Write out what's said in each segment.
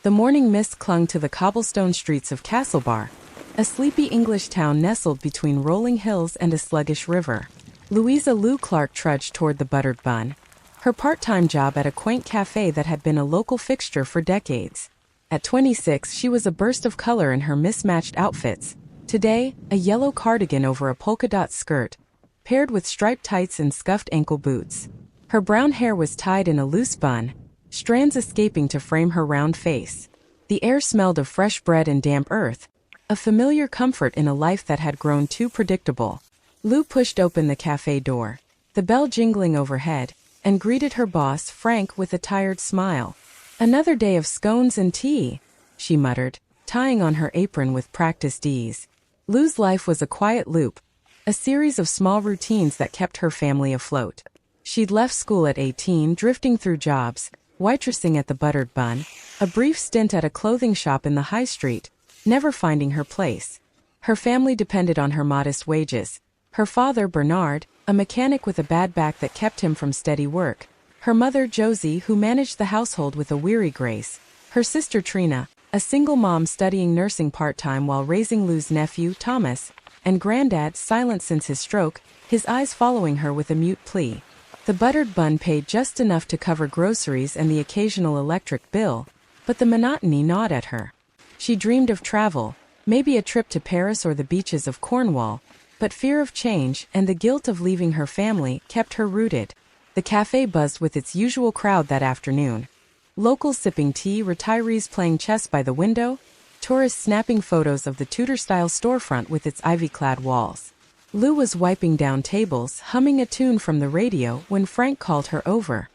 The morning mist clung to the cobblestone streets of Castlebar, a sleepy English town nestled between rolling hills and a sluggish river. Louisa Lou Clark trudged toward the buttered bun, her part-time job at a quaint cafe that had been a local fixture for decades. At 26, she was a burst of color in her mismatched outfits. Today, a yellow cardigan over a polka-dot skirt, paired with striped tights and scuffed ankle boots. Her brown hair was tied in a loose bun, strands escaping to frame her round face. The air smelled of fresh bread and damp earth, a familiar comfort in a life that had grown too predictable. Lou pushed open the cafe door, the bell jingling overhead, and greeted her boss, Frank, with a tired smile. "Another day of scones and tea," she muttered, tying on her apron with practiced ease. Lou's life was a quiet loop, a series of small routines that kept her family afloat. She'd left school at 18, drifting through jobs, waitressing at the Buttered Bun, a brief stint at a clothing shop in the high street, never finding her place. Her family depended on her modest wages. Her father, Bernard, a mechanic with a bad back that kept him from steady work. Her mother, Josie, who managed the household with a weary grace. Her sister, Trina, a single mom studying nursing part-time while raising Lou's nephew, Thomas, and Granddad, silent since his stroke, his eyes following her with a mute plea. The Buttered Bun paid just enough to cover groceries and the occasional electric bill, but the monotony gnawed at her. She dreamed of travel, maybe a trip to Paris or the beaches of Cornwall, but fear of change and the guilt of leaving her family kept her rooted. The cafe buzzed with its usual crowd that afternoon. Locals sipping tea, retirees playing chess by the window, tourists snapping photos of the Tudor-style storefront with its ivy-clad walls. Lou was wiping down tables, humming a tune from the radio when Frank called her over.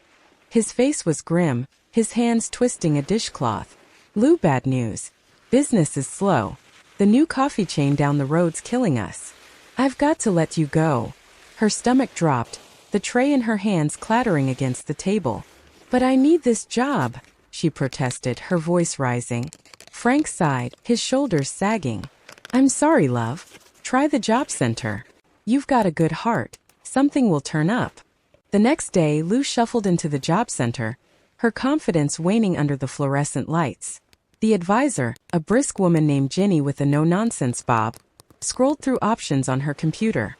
His face was grim, his hands twisting a dishcloth. "Lou, bad news. Business is slow. The new coffee chain down the road's killing us. I've got to let you go." Her stomach dropped, the tray in her hands clattering against the table. "But I need this job," she protested, her voice rising. Frank sighed, his shoulders sagging. "I'm sorry, love. Try the job center. You've got a good heart. Something will turn up." The next day, Lou shuffled into the job center, her confidence waning under the fluorescent lights. The advisor, a brisk woman named Ginny with a no-nonsense bob, scrolled through options on her computer.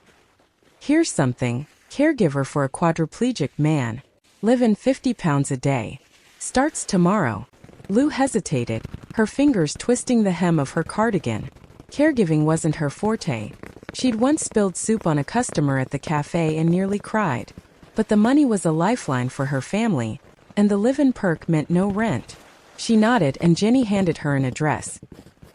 "Here's something. Caregiver for a quadriplegic man. Live in 50 pounds a day. Starts tomorrow." Lou hesitated, her fingers twisting the hem of her cardigan. Caregiving wasn't her forte. She'd once spilled soup on a customer at the cafe and nearly cried. But the money was a lifeline for her family, and the live-in perk meant no rent. She nodded and Jenny handed her an address.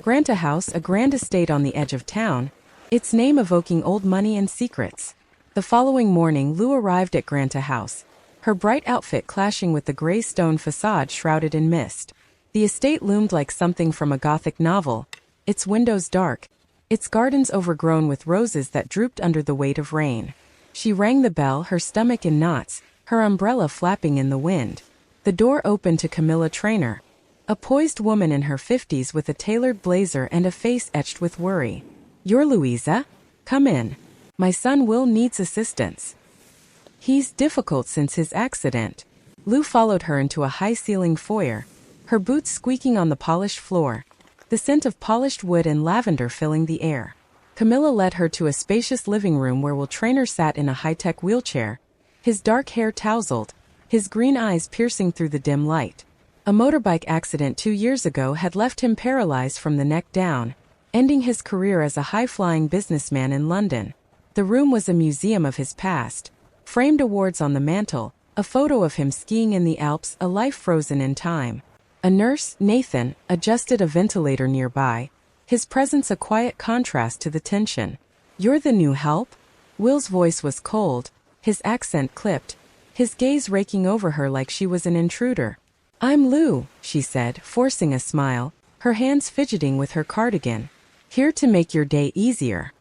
Granta House, a grand estate on the edge of town, its name evoking old money and secrets. The following morning, Lou arrived at Granta House, her bright outfit clashing with the gray stone facade shrouded in mist. The estate loomed like something from a Gothic novel, its windows dark, its gardens overgrown with roses that drooped under the weight of rain. She rang the bell, her stomach in knots, her umbrella flapping in the wind. The door opened to Camilla Traynor, a poised woman in her 50s with a tailored blazer and a face etched with worry. "You're Louisa? Come in. My son Will needs assistance. He's difficult since his accident." Lou followed her into a high-ceilinged foyer, her boots squeaking on the polished floor, the scent of polished wood and lavender filling the air. Camilla led her to a spacious living room where Will Traynor sat in a high-tech wheelchair, his dark hair tousled, his green eyes piercing through the dim light. A motorbike accident 2 years ago had left him paralyzed from the neck down, ending his career as a high-flying businessman in London. The room was a museum of his past. Framed awards on the mantel, a photo of him skiing in the Alps, a life frozen in time. A nurse, Nathan, adjusted a ventilator nearby, his presence a quiet contrast to the tension. "You're the new help?" Will's voice was cold, his accent clipped, his gaze raking over her like she was an intruder. "I'm Lou," she said, forcing a smile, her hands fidgeting with her cardigan. "Here to make your day easier."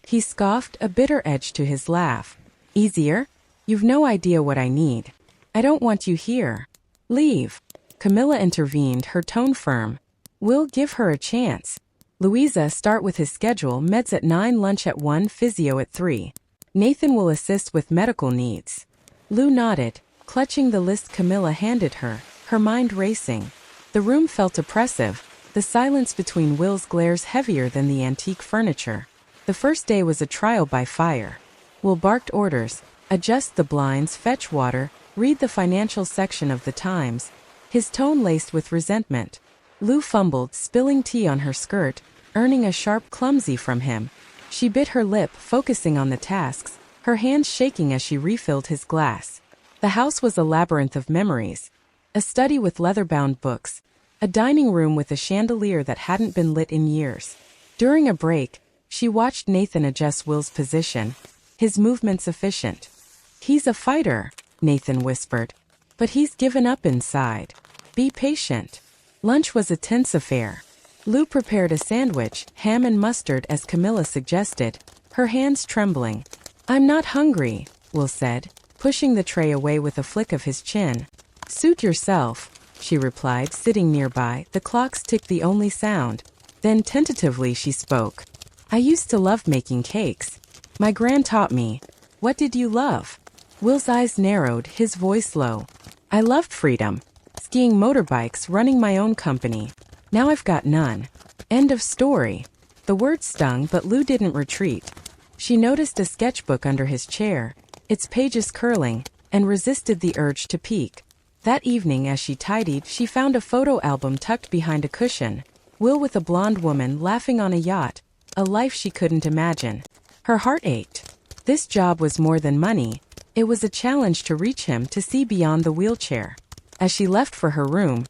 He scoffed, a bitter edge to his laugh. "Easier? You've no idea what I need. I don't want you here. Leave." Camilla intervened, her tone firm. "We'll give her a chance. Louisa, start with his schedule, meds at 9, lunch at 1, physio at 3. Nathan will assist with medical needs." Lou nodded, clutching the list Camilla handed her, her mind racing. The room felt oppressive, the silence between Will's glares heavier than the antique furniture. The first day was a trial by fire. Will barked orders: adjust the blinds, fetch water, read the financial section of the Times, his tone laced with resentment. Lou fumbled, spilling tea on her skirt, earning a sharp clumsy from him. She bit her lip, focusing on the tasks, her hands shaking as she refilled his glass. The house was a labyrinth of memories. A study with leather-bound books, a dining room with a chandelier that hadn't been lit in years. During a break, she watched Nathan adjust Will's position, his movements efficient. "He's a fighter," Nathan whispered, "but he's given up inside. Be patient." Lunch was a tense affair. Lou prepared a sandwich, ham and mustard as Camilla suggested, her hands trembling. "I'm not hungry," Will said, pushing the tray away with a flick of his chin. "Suit yourself," she replied, sitting nearby, the clocks ticked the only sound. Then tentatively she spoke. "I used to love making cakes. My gran taught me." "What did you love?" Will's eyes narrowed, his voice low. "I loved freedom. Skiing motorbikes, running my own company. Now I've got none." End of story. The words stung, but Lou didn't retreat. She noticed a sketchbook under his chair, its pages curling, and resisted the urge to peek. That evening as she tidied, she found a photo album tucked behind a cushion. Will with a blonde woman laughing on a yacht, a life she couldn't imagine. Her heart ached. This job was more than money. It was a challenge to reach him, to see beyond the wheelchair. As she left for her room,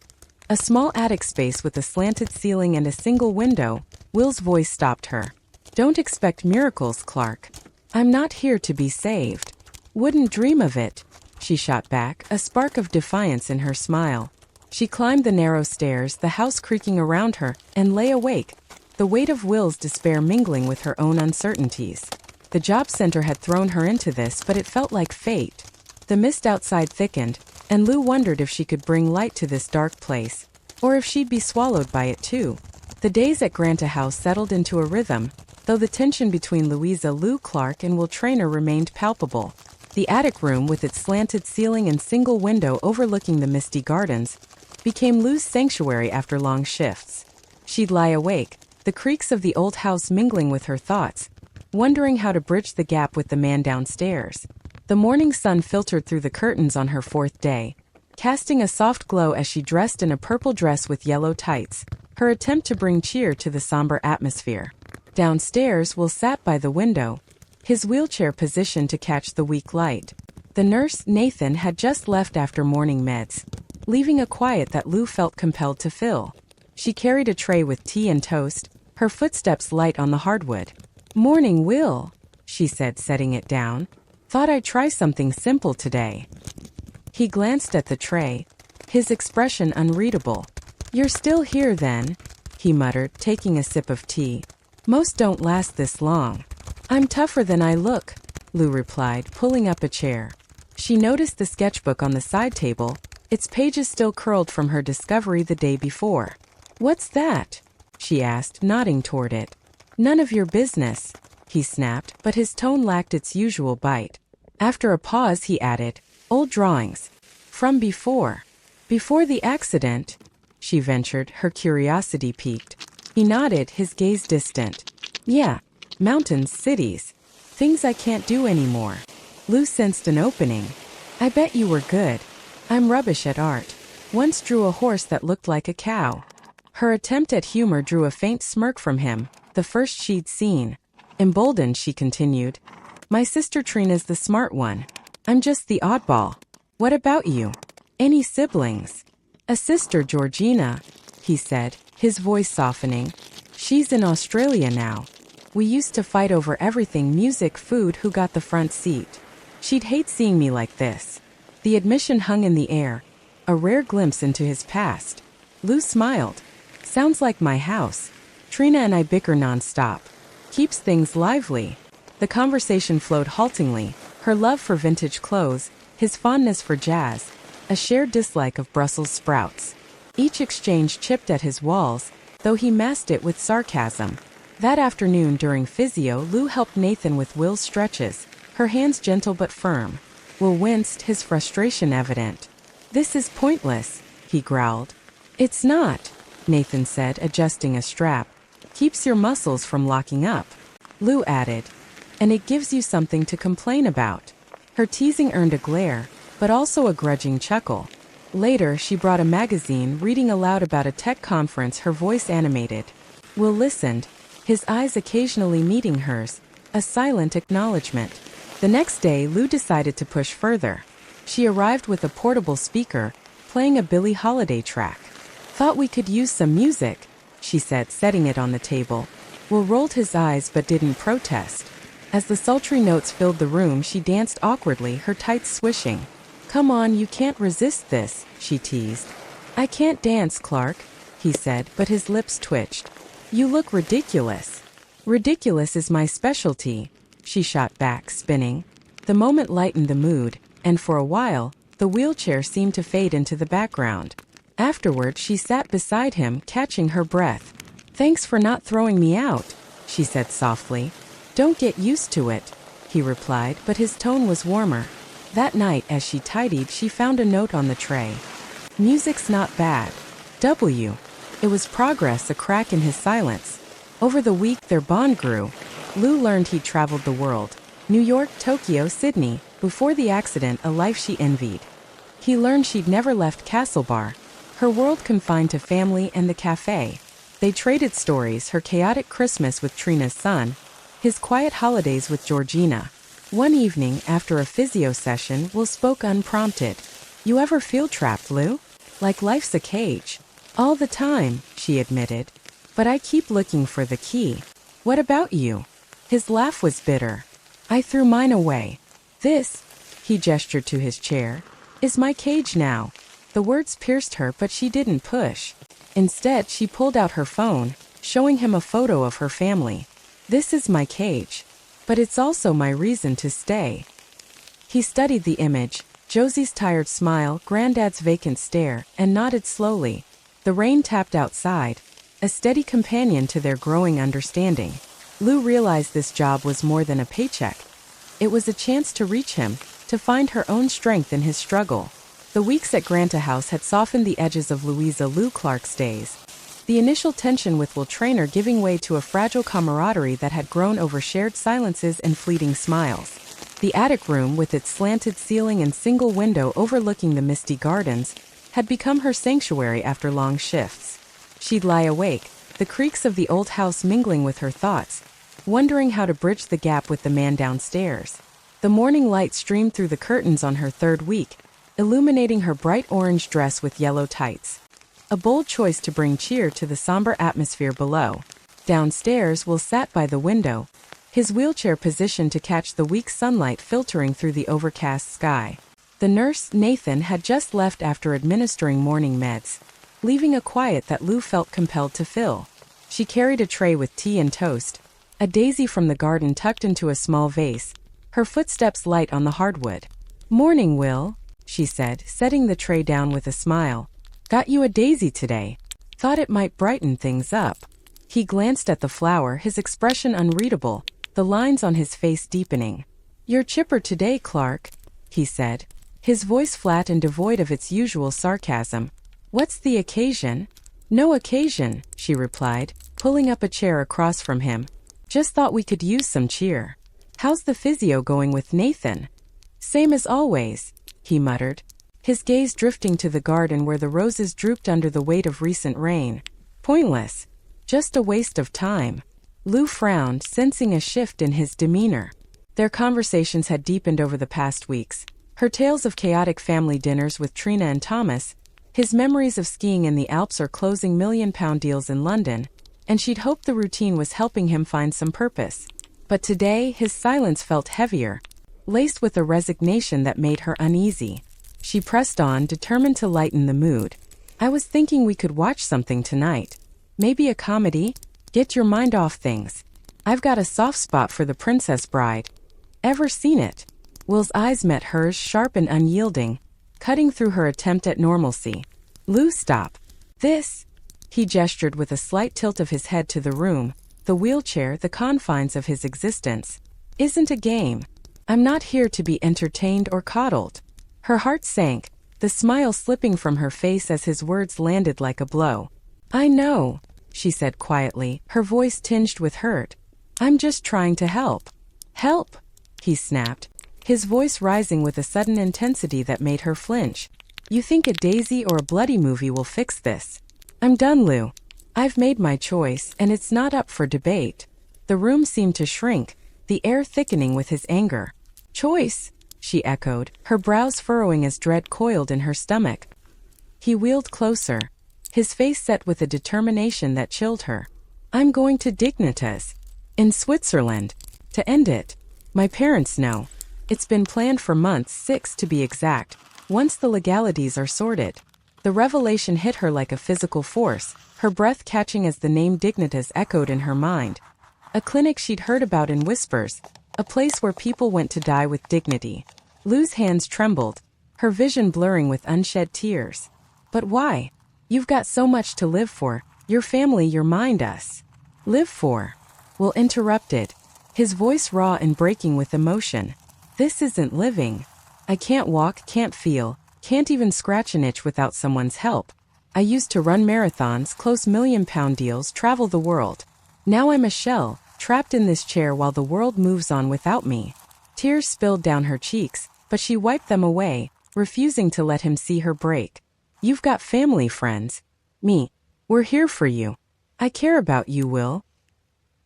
a small attic space with a slanted ceiling and a single window, Will's voice stopped her. "Don't expect miracles, Clark. I'm not here to be saved." "Wouldn't dream of it," she shot back, a spark of defiance in her smile. She climbed the narrow stairs, the house creaking around her, and lay awake, the weight of Will's despair mingling with her own uncertainties. The job center had thrown her into this, but it felt like fate. The mist outside thickened, and Lou wondered if she could bring light to this dark place, or if she'd be swallowed by it too. The days at Granta House settled into a rhythm, though the tension between Louisa Lou Clark and Will Traynor remained palpable. The attic room, with its slanted ceiling and single window overlooking the misty gardens, became Lou's sanctuary after long shifts. She'd lie awake, the creaks of the old house mingling with her thoughts, wondering how to bridge the gap with the man downstairs. The morning sun filtered through the curtains on her fourth day, casting a soft glow as she dressed in a purple dress with yellow tights, her attempt to bring cheer to the somber atmosphere. Downstairs, Will sat by the window, his wheelchair positioned to catch the weak light. The nurse, Nathan, had just left after morning meds, leaving a quiet that Lou felt compelled to fill. She carried a tray with tea and toast, her footsteps light on the hardwood. "Morning, Will," she said, setting it down. "Thought I'd try something simple today." He glanced at the tray, his expression unreadable. "You're still here then," he muttered, taking a sip of tea. "Most don't last this long." "I'm tougher than I look," Lou replied, pulling up a chair. She noticed the sketchbook on the side table, its pages still curled from her discovery the day before. "What's that?" she asked, nodding toward it. "None of your business," he snapped, but his tone lacked its usual bite. After a pause, he added, "Old drawings. From before." "Before the accident?" she ventured, her curiosity piqued. He nodded, his gaze distant. "Yeah. Mountains, cities. Things I can't do anymore." Lou sensed an opening. "I bet you were good. I'm rubbish at art. Once drew a horse that looked like a cow." Her attempt at humor drew a faint smirk from him, the first she'd seen. Emboldened, she continued, "My sister Trina's the smart one. I'm just the oddball. What about you? Any siblings?" "A sister, Georgina," he said, his voice softening. "She's in Australia now. We used to fight over everything: music, food, who got the front seat. She'd hate seeing me like this." The admission hung in the air, a rare glimpse into his past. Lou smiled. "Sounds like my house. Trina and I bicker nonstop. Keeps things lively." The conversation flowed haltingly, her love for vintage clothes, his fondness for jazz, a shared dislike of Brussels sprouts. Each exchange chipped at his walls, though he masked it with sarcasm. That afternoon during physio, Lou helped Nathan with Will's stretches, her hands gentle but firm. Will winced, his frustration evident. "This is pointless," he growled. It's not, Nathan said, adjusting a strap. Keeps your muscles from locking up. Lou added. And it gives you something to complain about. Her teasing earned a glare, but also a grudging chuckle. Later, she brought a magazine, reading aloud about a tech conference, her voice animated. Will listened, his eyes occasionally meeting hers, a silent acknowledgement. The next day, Lou decided to push further. She arrived with a portable speaker, playing a Billie Holiday track. Thought we could use some music, she said, setting it on the table. Will rolled his eyes but didn't protest. As the sultry notes filled the room, she danced awkwardly, her tights swishing. Come on, you can't resist this, she teased. I can't dance, Clark, he said, but his lips twitched. You look ridiculous. Ridiculous is my specialty, she shot back, spinning. The moment lightened the mood, and for a while, the wheelchair seemed to fade into the background. Afterward, she sat beside him, catching her breath. Thanks for not throwing me out, she said softly. Don't get used to it, he replied, but his tone was warmer. That night, as she tidied, she found a note on the tray. Music's not bad. W. It was progress, a crack in his silence. Over the week, their bond grew. Lou learned he'd traveled the world. New York, Tokyo, Sydney. Before the accident, a life she envied. He learned she'd never left Castlebar. Her world confined to family and the cafe. They traded stories, her chaotic Christmas with Trina's son, his quiet holidays with Georgina. One evening, after a physio session, Will spoke unprompted. You ever feel trapped, Lou? Like life's a cage. All the time, she admitted. But I keep looking for the key. What about you? His laugh was bitter. I threw mine away. This, he gestured to his chair, is my cage now. The words pierced her, but she didn't push. Instead, she pulled out her phone, showing him a photo of her family. This is my cage. But it's also my reason to stay. He studied the image, Josie's tired smile, Granddad's vacant stare, and nodded slowly. The rain tapped outside, a steady companion to their growing understanding. Lou realized this job was more than a paycheck. It was a chance to reach him, to find her own strength in his struggle. The weeks at Granta House had softened the edges of Louisa Lou Clark's days. The initial tension with Will Traynor giving way to a fragile camaraderie that had grown over shared silences and fleeting smiles. The attic room, with its slanted ceiling and single window overlooking the misty gardens, had become her sanctuary after long shifts. She'd lie awake, the creaks of the old house mingling with her thoughts, wondering how to bridge the gap with the man downstairs. The morning light streamed through the curtains on her third week, illuminating her bright orange dress with yellow tights. A bold choice to bring cheer to the somber atmosphere below. Downstairs, Will sat by the window, his wheelchair positioned to catch the weak sunlight filtering through the overcast sky. The nurse, Nathan, had just left after administering morning meds, leaving a quiet that Lou felt compelled to fill. She carried a tray with tea and toast, a daisy from the garden tucked into a small vase, her footsteps light on the hardwood. Morning, Will, she said, setting the tray down with a smile. Got you a daisy today. Thought it might brighten things up. He glanced at the flower, his expression unreadable, the lines on his face deepening. You're chipper today, Clark, he said, his voice flat and devoid of its usual sarcasm. What's the occasion? No occasion, she replied, pulling up a chair across from him. Just thought we could use some cheer. How's the physio going with Nathan? Same as always, he muttered, his gaze drifting to the garden where the roses drooped under the weight of recent rain. Pointless. Just a waste of time. Lou frowned, sensing a shift in his demeanor. Their conversations had deepened over the past weeks. Her tales of chaotic family dinners with Trina and Thomas, his memories of skiing in the Alps or closing million-pound deals in London, and she'd hoped the routine was helping him find some purpose. But today, his silence felt heavier, laced with a resignation that made her uneasy. She pressed on, determined to lighten the mood. I was thinking we could watch something tonight. Maybe a comedy? Get your mind off things. I've got a soft spot for The Princess Bride. Ever seen it? Will's eyes met hers, sharp and unyielding, cutting through her attempt at normalcy. Lou, stop. This? He gestured with a slight tilt of his head to the room, the wheelchair, the confines of his existence. Isn't a game. I'm not here to be entertained or coddled. Her heart sank, the smile slipping from her face as his words landed like a blow. I know, she said quietly, her voice tinged with hurt. I'm just trying to help. Help? He snapped, his voice rising with a sudden intensity that made her flinch. You think a Daisy or a bloody movie will fix this? I'm done, Lou. I've made my choice, and it's not up for debate. The room seemed to shrink, the air thickening with his anger. Choice? She echoed, her brows furrowing as dread coiled in her stomach. He wheeled closer, his face set with a determination that chilled her. I'm going to Dignitas. In Switzerland. To end it. My parents know. It's been planned for months, 6 to be exact. Once the legalities are sorted. The revelation hit her like a physical force, her breath catching as the name Dignitas echoed in her mind. A clinic she'd heard about in whispers, a place where people went to die with dignity. Lou's hands trembled, her vision blurring with unshed tears. But why? You've got so much to live for, your family, your mind, us. Live for? Will interrupted, his voice raw and breaking with emotion. This isn't living. I can't walk, can't feel, can't even scratch an itch without someone's help. I used to run marathons, close million-pound deals, travel the world. Now I'm a shell, trapped in this chair while the world moves on without me. Tears spilled down her cheeks, but she wiped them away, refusing to let him see her break. You've got family, friends. Me. We're here for you. I care about you, Will.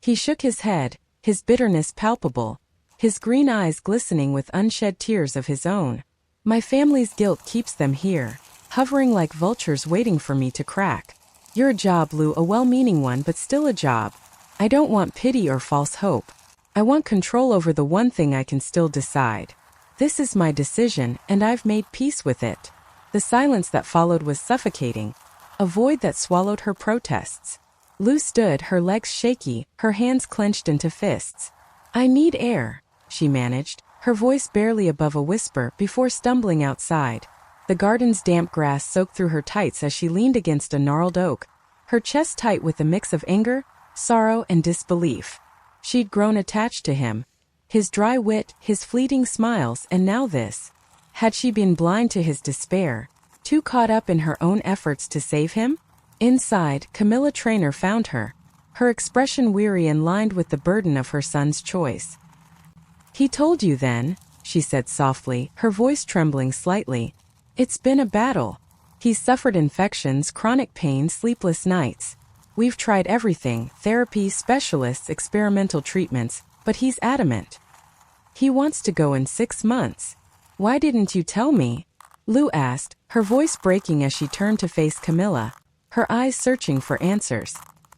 He shook his head, his bitterness palpable, his green eyes glistening with unshed tears of his own. My family's guilt keeps them here, hovering like vultures waiting for me to crack. Your job, Lou, a well-meaning one, but still a job. I don't want pity or false hope. I want control over the one thing I can still decide. This is my decision, and I've made peace with it. The silence that followed was suffocating, a void that swallowed her protests. Lou stood, her legs shaky, her hands clenched into fists. I need air, she managed, her voice barely above a whisper before stumbling outside. The garden's damp grass soaked through her tights as she leaned against a gnarled oak, her chest tight with a mix of anger, sorrow, and disbelief. She'd grown attached to him. His dry wit, his fleeting smiles, and now this. Had she been blind to his despair, too caught up in her own efforts to save him? Inside, Camilla Traynor found her, her expression weary and lined with the burden of her son's choice. He told you then, she said softly, her voice trembling slightly. It's been a battle. He's suffered infections, chronic pain, sleepless nights. We've tried everything, therapy, specialists, experimental treatments, but he's adamant. He wants to go in 6 months. Why didn't you tell me? Lou asked, her voice breaking as she turned to face Camilla, her eyes searching for answers.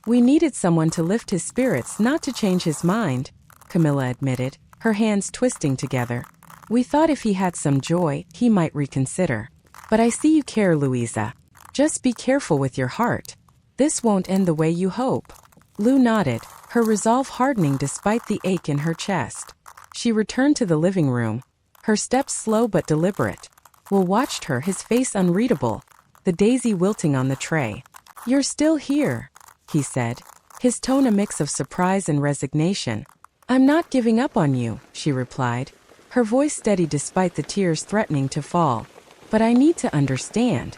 We needed someone to lift his spirits, not to change his mind, Camilla admitted, her hands twisting together. We thought if he had some joy, he might reconsider. But I see you care, Louisa. Just be careful with your heart. This won't end the way you hope. Lou nodded, her resolve hardening despite the ache in her chest. She returned to the living room, her steps slow but deliberate. Will watched her, his face unreadable, the daisy wilting on the tray. You're still here, he said, his tone a mix of surprise and resignation. I'm not giving up on you, she replied, her voice steady despite the tears threatening to fall. But I need to understand.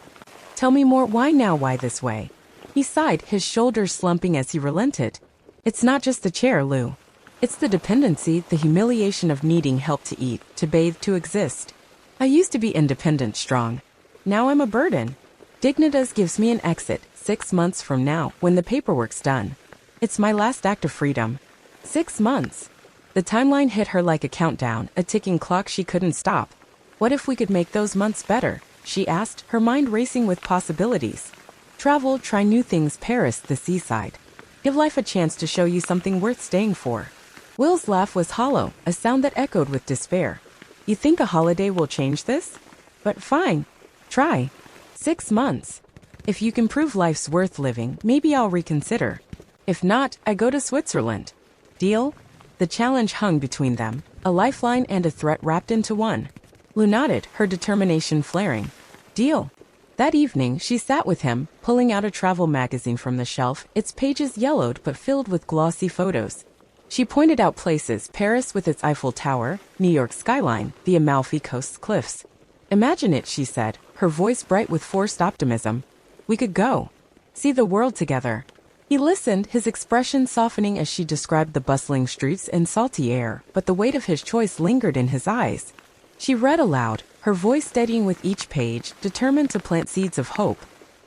Tell me more. Why now? Why this way? He sighed, his shoulders slumping as he relented. It's not just the chair, Lou. It's the dependency, the humiliation of needing help to eat, to bathe, to exist. I used to be independent, strong. Now I'm a burden. Dignitas gives me an exit, 6 months from now, when the paperwork's done. It's my last act of freedom. 6 months. The timeline hit her like a countdown, a ticking clock she couldn't stop. What if we could make those months better? She asked, her mind racing with possibilities. Travel, try new things, Paris, the seaside. Give life a chance to show you something worth staying for. Will's laugh was hollow, a sound that echoed with despair. You think a holiday will change this? But fine. Try. 6 months. If you can prove life's worth living, maybe I'll reconsider. If not, I go to Switzerland. Deal? The challenge hung between them, a lifeline and a threat wrapped into one. Lou nodded, her determination flaring. Deal. That evening, she sat with him, pulling out a travel magazine from the shelf, its pages yellowed but filled with glossy photos. She pointed out places, Paris with its Eiffel Tower, New York's skyline, the Amalfi Coast's cliffs. Imagine it, she said, her voice bright with forced optimism. We could go. See the world together. He listened, his expression softening as she described the bustling streets and salty air, but the weight of his choice lingered in his eyes. She read aloud, her voice steadying with each page, determined to plant seeds of hope.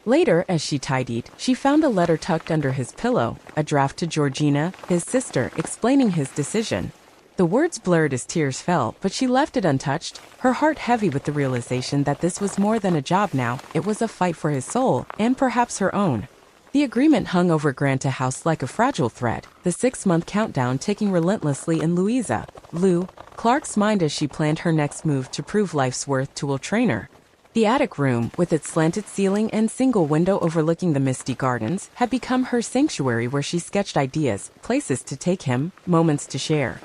Later, as she tidied, she found a letter tucked under his pillow, a draft to Georgina, his sister, explaining his decision. The words blurred as tears fell, but she left it untouched, her heart heavy with the realization that this was more than a job now, it was a fight for his soul, and perhaps her own. The agreement hung over Granta House like a fragile thread, the 6-month countdown ticking relentlessly in Louisa, Lou, Clark's mind as she planned her next move to prove life's worth to Will Traynor. The attic room, with its slanted ceiling and single window overlooking the misty gardens, had become her sanctuary where she sketched ideas, places to take him, moments to share.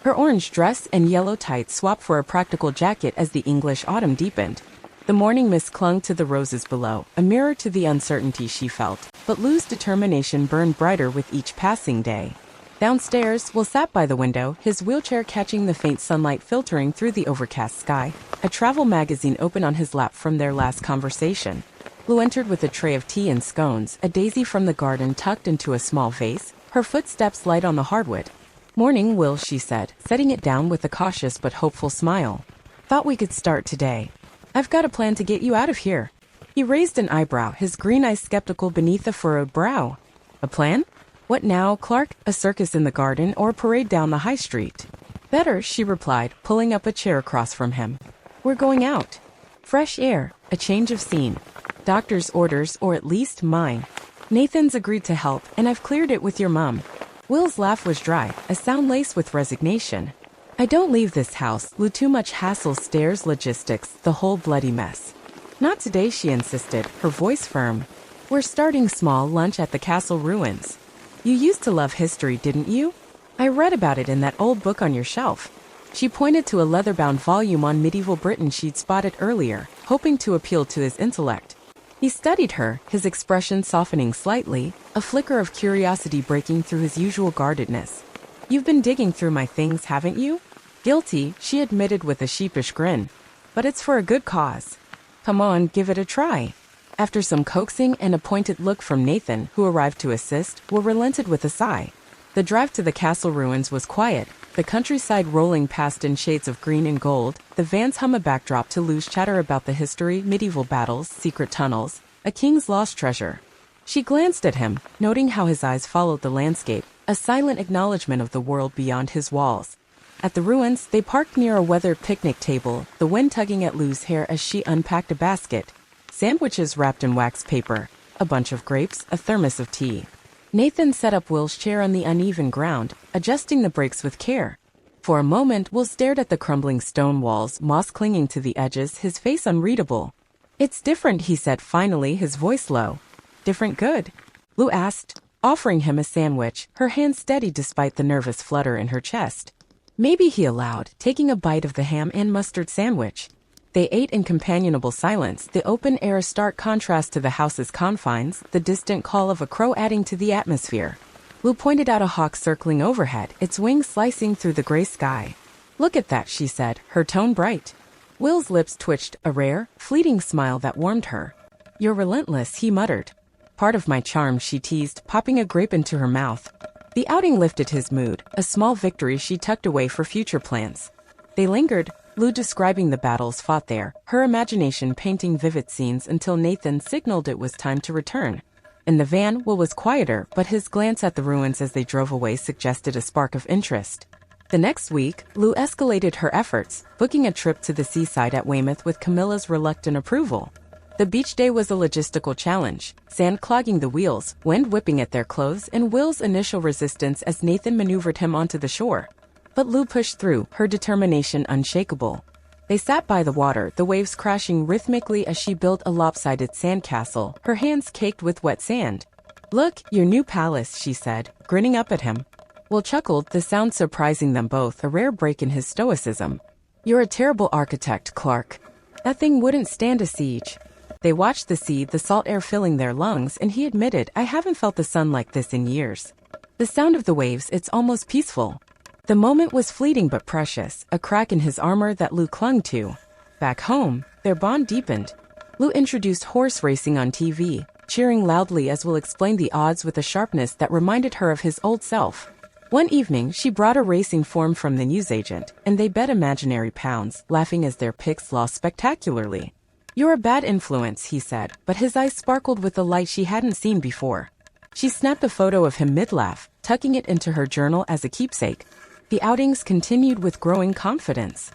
Her orange dress and yellow tights swapped for a practical jacket as the English autumn deepened. The morning mist clung to the roses below, a mirror to the uncertainty she felt, but Lou's determination burned brighter with each passing day. Downstairs, Will sat by the window, his wheelchair catching the faint sunlight filtering through the overcast sky, a travel magazine open on his lap from their last conversation. Lou entered with a tray of tea and scones, a daisy from the garden tucked into a small vase, her footsteps light on the hardwood. "Morning, Will," she said, setting it down with a cautious but hopeful smile. "Thought we could start today. I've got a plan to get you out of here." He raised an eyebrow, his green eyes skeptical beneath a furrowed brow. "A plan? What now, Clark? A circus in the garden or a parade down the high street?" "Better," she replied, pulling up a chair across from him. "We're going out. Fresh air, a change of scene. Doctor's orders, or at least mine. Nathan's agreed to help, and I've cleared it with your mum." Will's laugh was dry, a sound laced with resignation. "I don't leave this house, Lou. Too much hassle, stairs, logistics, the whole bloody mess." "Not today," she insisted, her voice firm. "We're starting small, lunch at the castle ruins. You used to love history, didn't you? I read about it in that old book on your shelf." She pointed to a leather-bound volume on medieval Britain she'd spotted earlier, hoping to appeal to his intellect. He studied her, his expression softening slightly, a flicker of curiosity breaking through his usual guardedness. "You've been digging through my things, haven't you?" "Guilty," she admitted with a sheepish grin. "But it's for a good cause. Come on, give it a try." After some coaxing and a pointed look from Nathan, who arrived to assist, Will relented with a sigh. The drive to the castle ruins was quiet, the countryside rolling past in shades of green and gold, the van's hum a backdrop to Lou's chatter about the history, medieval battles, secret tunnels, a king's lost treasure. She glanced at him, noting how his eyes followed the landscape, a silent acknowledgement of the world beyond his walls. At the ruins, they parked near a weathered picnic table, the wind tugging at Lou's hair as she unpacked a basket. Sandwiches wrapped in wax paper, a bunch of grapes, a thermos of tea. Nathan set up Will's chair on the uneven ground, adjusting the brakes with care. For a moment, Will stared at the crumbling stone walls, moss clinging to the edges, his face unreadable. "It's different," he said finally, his voice low. "Different good?" Lou asked, offering him a sandwich, her hand steady despite the nervous flutter in her chest. "Maybe," he allowed, taking a bite of the ham and mustard sandwich. They ate in companionable silence, the open air a stark contrast to the house's confines, the distant call of a crow adding to the atmosphere. Lou pointed out a hawk circling overhead, its wings slicing through the gray sky. "Look at that," she said, her tone bright. Will's lips twitched, a rare, fleeting smile that warmed her. "You're relentless," he muttered. "Part of my charm," she teased, popping a grape into her mouth. The outing lifted his mood, a small victory she tucked away for future plans. They lingered, Lou describing the battles fought there, her imagination painting vivid scenes until Nathan signaled it was time to return. In the van, Will was quieter, but his glance at the ruins as they drove away suggested a spark of interest. The next week, Lou escalated her efforts, booking a trip to the seaside at Weymouth with Camilla's reluctant approval. The beach day was a logistical challenge, sand clogging the wheels, wind whipping at their clothes, and Will's initial resistance as Nathan maneuvered him onto the shore. But Lou pushed through, her determination unshakable. They sat by the water, the waves crashing rhythmically as she built a lopsided sandcastle, her hands caked with wet sand. "Look, your new palace," she said, grinning up at him. Will chuckled, the sound surprising them both, a rare break in his stoicism. "You're a terrible architect, Clark. That thing wouldn't stand a siege." They watched the sea, the salt air filling their lungs, and he admitted, "I haven't felt the sun like this in years. The sound of the waves, it's almost peaceful." The moment was fleeting but precious, a crack in his armor that Lou clung to. Back home, their bond deepened. Lou introduced horse racing on TV, cheering loudly as Will explained the odds with a sharpness that reminded her of his old self. One evening, she brought a racing form from the newsagent, and they bet imaginary pounds, laughing as their picks lost spectacularly. "You're a bad influence," he said, but his eyes sparkled with a light she hadn't seen before. She snapped a photo of him mid-laugh, tucking it into her journal as a keepsake. The outings continued with growing confidence.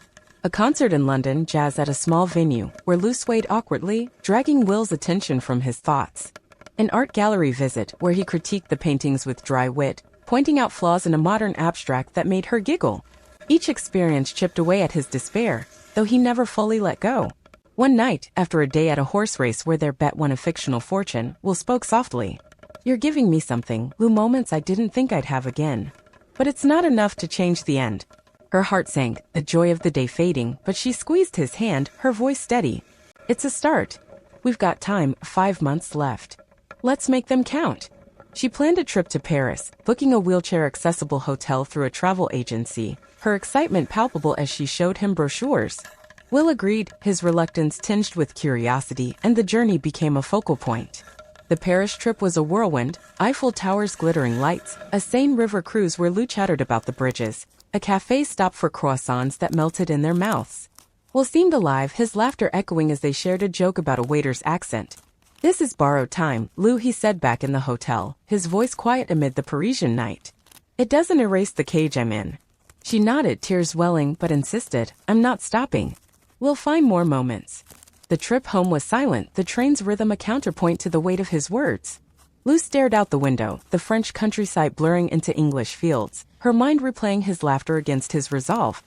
A concert in London, jazz at a small venue, where Lou swayed awkwardly, dragging Will's attention from his thoughts. An art gallery visit, where he critiqued the paintings with dry wit, pointing out flaws in a modern abstract that made her giggle. Each experience chipped away at his despair, though he never fully let go. One night, after a day at a horse race where their bet won a fictional fortune, Will spoke softly. "You're giving me something, Lou, moments I didn't think I'd have again. But it's not enough to change the end." Her heart sank, the joy of the day fading, but she squeezed his hand, her voice steady. "It's a start. We've got time, 5 months left. Let's make them count." She planned a trip to Paris, booking a wheelchair-accessible hotel through a travel agency, her excitement palpable as she showed him brochures. Will agreed, his reluctance tinged with curiosity, and the journey became a focal point. The Paris trip was a whirlwind, Eiffel Tower's glittering lights, a Seine River cruise where Lou chattered about the bridges, a cafe stop for croissants that melted in their mouths. Will seemed alive, his laughter echoing as they shared a joke about a waiter's accent. "This is borrowed time, Lou," he said back in the hotel, his voice quiet amid the Parisian night. "It doesn't erase the cage I'm in." She nodded, tears welling, but insisted, "I'm not stopping. We'll find more moments." The trip home was silent, the train's rhythm a counterpoint to the weight of his words. Lou stared out the window, the French countryside blurring into English fields, her mind replaying his laughter against his resolve.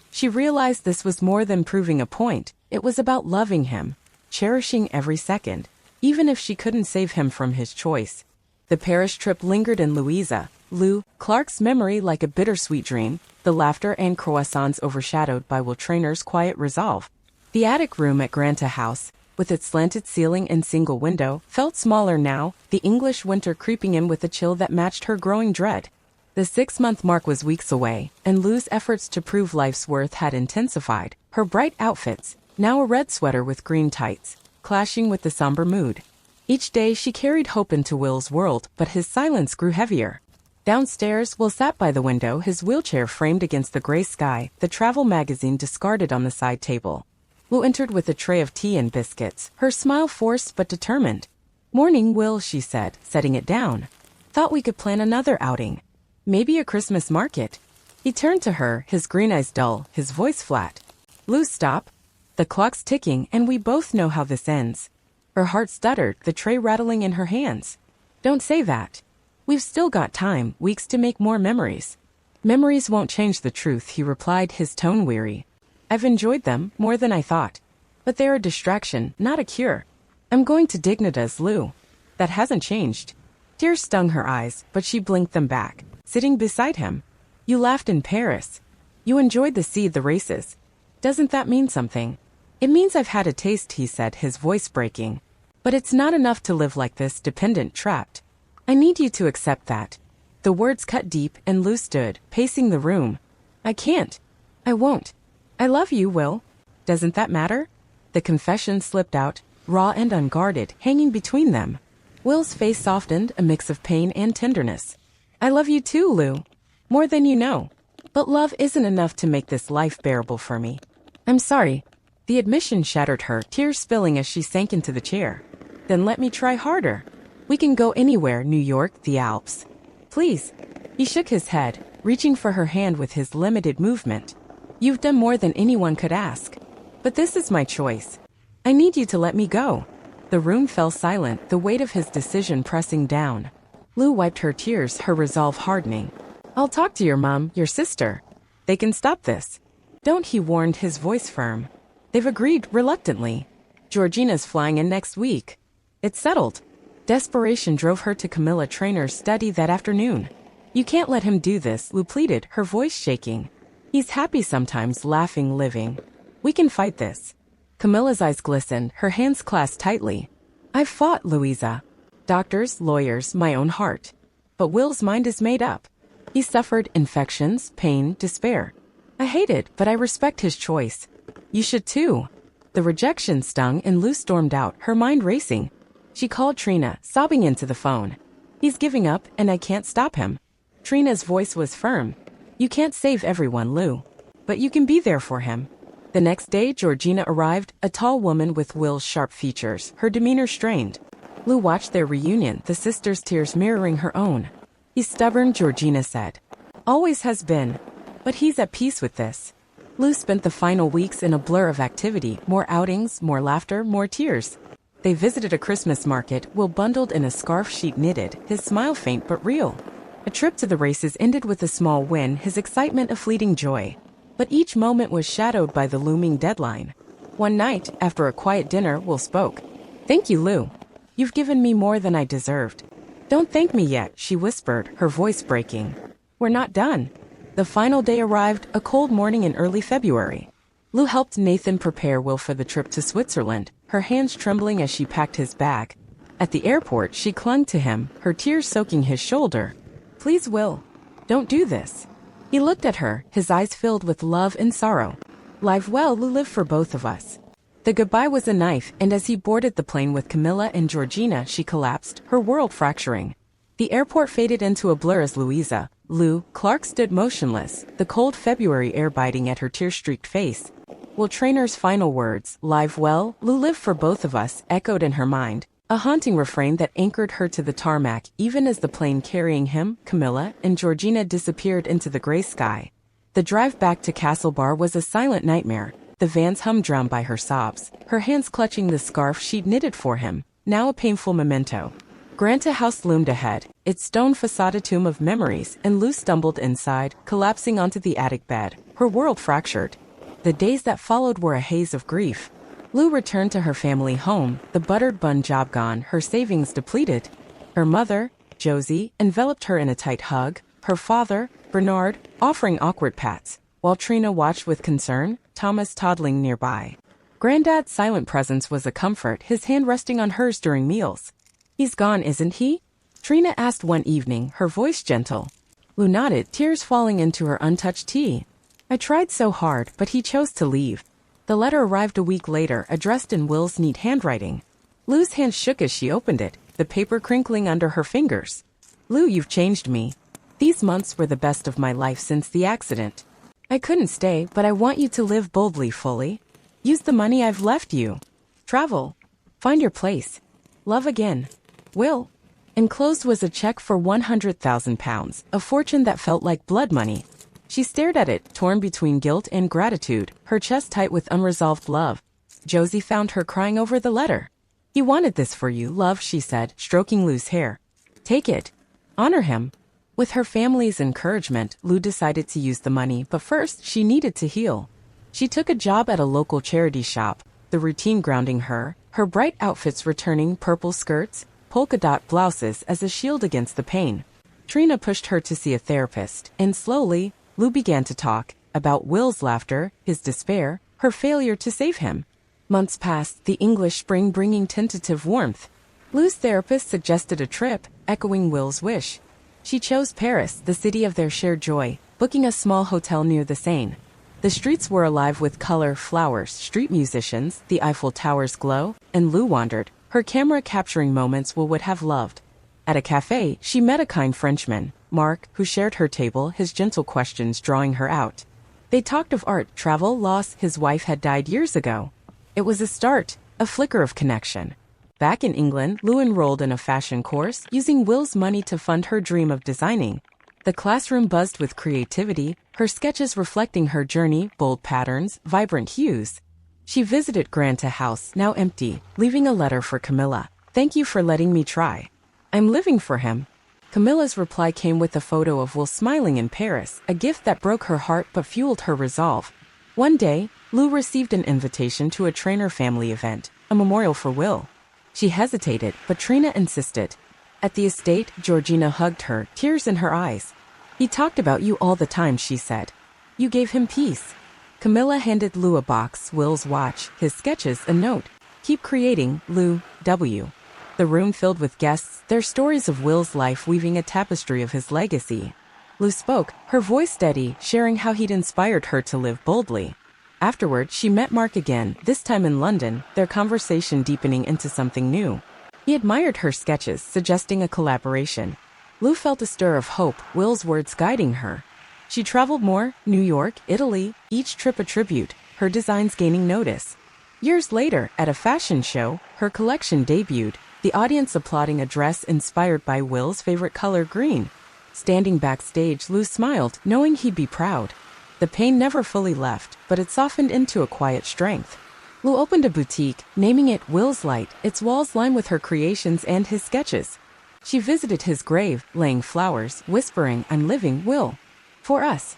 She realized this was more than proving a point, it was about loving him, cherishing every second, even if she couldn't save him from his choice. The Paris trip lingered in Lou Clark's memory like a bittersweet dream, the laughter and croissants overshadowed by Will Trainor's quiet resolve. The attic room at Granta House, with its slanted ceiling and single window, felt smaller now, the English winter creeping in with a chill that matched her growing dread. The 6-month mark was weeks away, and Lou's efforts to prove life's worth had intensified, her bright outfits, now a red sweater with green tights, clashing with the somber mood. Each day she carried hope into Will's world, but his silence grew heavier. Downstairs, Will sat by the window, his wheelchair framed against the gray sky, the travel magazine discarded on the side table. Lou entered with a tray of tea and biscuits, her smile forced but determined. "Morning, Will," she said, setting it down. "Thought we could plan another outing. Maybe a Christmas market." He turned to her, his green eyes dull, his voice flat. "Lou, stop. The clock's ticking, and we both know how this ends." Her heart stuttered, the tray rattling in her hands. "Don't say that. We've still got time, weeks to make more memories." "Memories won't change the truth," he replied, his tone weary. "I've enjoyed them, more than I thought. But they're a distraction, not a cure. I'm going to Dignitas, Lou. That hasn't changed." Tears stung her eyes, but she blinked them back, sitting beside him. "You laughed in Paris. You enjoyed the sea, the races. Doesn't that mean something?" "It means I've had a taste," he said, his voice breaking. "But it's not enough to live like this, dependent, trapped. I need you to accept that." The words cut deep, and Lou stood, pacing the room. "I can't. I won't. I love you, Will. Doesn't that matter?" The confession slipped out, raw and unguarded, hanging between them. Will's face softened, a mix of pain and tenderness. "I love you too, Lou. More than you know. But love isn't enough to make this life bearable for me. I'm sorry." The admission shattered her, tears spilling as she sank into the chair. "Then let me try harder. We can go anywhere, New York, the Alps. Please." He shook his head, reaching for her hand with his limited movement. "You've done more than anyone could ask. But this is my choice. I need you to let me go." The room fell silent, the weight of his decision pressing down. Lou wiped her tears, her resolve hardening. "I'll talk to your mom, your sister. They can stop this." "Don't," he warned, his voice firm. "They've agreed, reluctantly. Georgina's flying in next week. It's settled." Desperation drove her to Camilla Trainor's study that afternoon. "You can't let him do this," Lou pleaded, her voice shaking. "He's happy sometimes, laughing, living. We can fight this." Camilla's eyes glistened, her hands clasped tightly. "I've fought, Louisa. Doctors, lawyers, my own heart. But Will's mind is made up. He suffered infections, pain, despair. I hate it, but I respect his choice. You should too." The rejection stung and Lou stormed out, her mind racing. She called Trina, sobbing into the phone. He's giving up, and I can't stop him. Trina's voice was firm. You can't save everyone, Lou. But you can be there for him. The next day, Georgina arrived, a tall woman with Will's sharp features, her demeanor strained. Lou watched their reunion, the sister's tears mirroring her own. He's stubborn, Georgina said. Always has been. But he's at peace with this. Lou spent the final weeks in a blur of activity, more outings, more laughter, more tears. They visited a Christmas market, Will bundled in a scarf sheet knitted, his smile faint but real. A trip to the races ended with a small win, his excitement a fleeting joy. But each moment was shadowed by the looming deadline. One night, after a quiet dinner, Will spoke. Thank you, Lou. You've given me more than I deserved. Don't thank me yet, she whispered, her voice breaking. We're not done. The final day arrived, a cold morning in early February. Lou helped Nathan prepare Will for the trip to Switzerland, her hands trembling as she packed his bag. At the airport, she clung to him, her tears soaking his shoulder. Please, Will. Don't do this. He looked at her, his eyes filled with love and sorrow. Live well, Lou, live for both of us. The goodbye was a knife, and as he boarded the plane with Camilla and Georgina, she collapsed, her world fracturing. The airport faded into a blur as Louisa, Lou, Clark stood motionless, the cold February air biting at her tear-streaked face. Will Trainor's final words, live well, Lou, live for both of us, echoed in her mind, a haunting refrain that anchored her to the tarmac even as the plane carrying him, Camilla, and Georgina disappeared into the gray sky. The drive back to Castlebar was a silent nightmare, the van's hum drowned by her sobs, her hands clutching the scarf she'd knitted for him, now a painful memento. Granta House loomed ahead, its stone facade a tomb of memories, and Lou stumbled inside, collapsing onto the attic bed, her world fractured. The days that followed were a haze of grief. Lou returned to her family home, the buttered bun job gone, her savings depleted. Her mother, Josie, enveloped her in a tight hug, her father, Bernard, offering awkward pats, while Trina watched with concern, Thomas toddling nearby. Granddad's silent presence was a comfort, his hand resting on hers during meals. He's gone, isn't he? Trina asked one evening, her voice gentle. Lou nodded, tears falling into her untouched tea. I tried so hard, but he chose to leave. The letter arrived a week later, addressed in Will's neat handwriting. Lou's hand shook as she opened it, the paper crinkling under her fingers. Lou, you've changed me. These months were the best of my life since the accident. I couldn't stay, but I want you to live boldly, fully. Use the money I've left you. Travel. Find your place. Love again. Will. Enclosed was a check for £100,000, a fortune that felt like blood money. She stared at it, torn between guilt and gratitude, her chest tight with unresolved love. Josie found her crying over the letter. He wanted this for you, love, she said, stroking Lou's hair. Take it. Honor him. With her family's encouragement, Lou decided to use the money, but first, she needed to heal. She took a job at a local charity shop, the routine grounding her, her bright outfits returning, purple skirts, polka dot blouses as a shield against the pain. Trina pushed her to see a therapist, and slowly, Lou began to talk about Will's laughter, his despair, her failure to save him. Months passed, the English spring bringing tentative warmth. Lou's therapist suggested a trip, echoing Will's wish. She chose Paris, the city of their shared joy, booking a small hotel near the Seine. The streets were alive with color, flowers, street musicians, the Eiffel Tower's glow, and Lou wandered, her camera capturing moments Will would have loved. At a cafe, she met a kind Frenchman, Mark, who shared her table, his gentle questions drawing her out. They talked of art, travel, loss. His wife had died years ago. It was a start, a flicker of connection. Back in England, Lou enrolled in a fashion course, using Will's money to fund her dream of designing. The classroom buzzed with creativity, her sketches reflecting her journey, bold patterns, vibrant hues. She visited Granta House, now empty, leaving a letter for Camilla. Thank you for letting me try. I'm living for him. Camilla's reply came with a photo of Will smiling in Paris, a gift that broke her heart but fueled her resolve. One day, Lou received an invitation to a Trainor family event, a memorial for Will. She hesitated, but Trina insisted. At the estate, Georgina hugged her, tears in her eyes. He talked about you all the time, she said. You gave him peace. Camilla handed Lou a box, Will's watch, his sketches, a note. Keep creating, Lou, W. The room filled with guests, their stories of Will's life weaving a tapestry of his legacy. Lou spoke, her voice steady, sharing how he'd inspired her to live boldly. Afterward, she met Mark again, this time in London, their conversation deepening into something new. He admired her sketches, suggesting a collaboration. Lou felt a stir of hope, Will's words guiding her. She traveled more, New York, Italy, each trip a tribute, her designs gaining notice. Years later, at a fashion show, her collection debuted, the audience applauding a dress inspired by Will's favorite color, green. Standing backstage, Lou smiled, knowing he'd be proud. The pain never fully left, but it softened into a quiet strength. Lou opened a boutique, naming it Will's Light, its walls lined with her creations and his sketches. She visited his grave, laying flowers, whispering, "I'm living, Will. For us."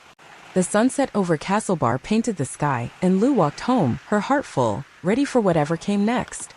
The sunset over Castle Bar painted the sky, and Lou walked home, her heart full, ready for whatever came next.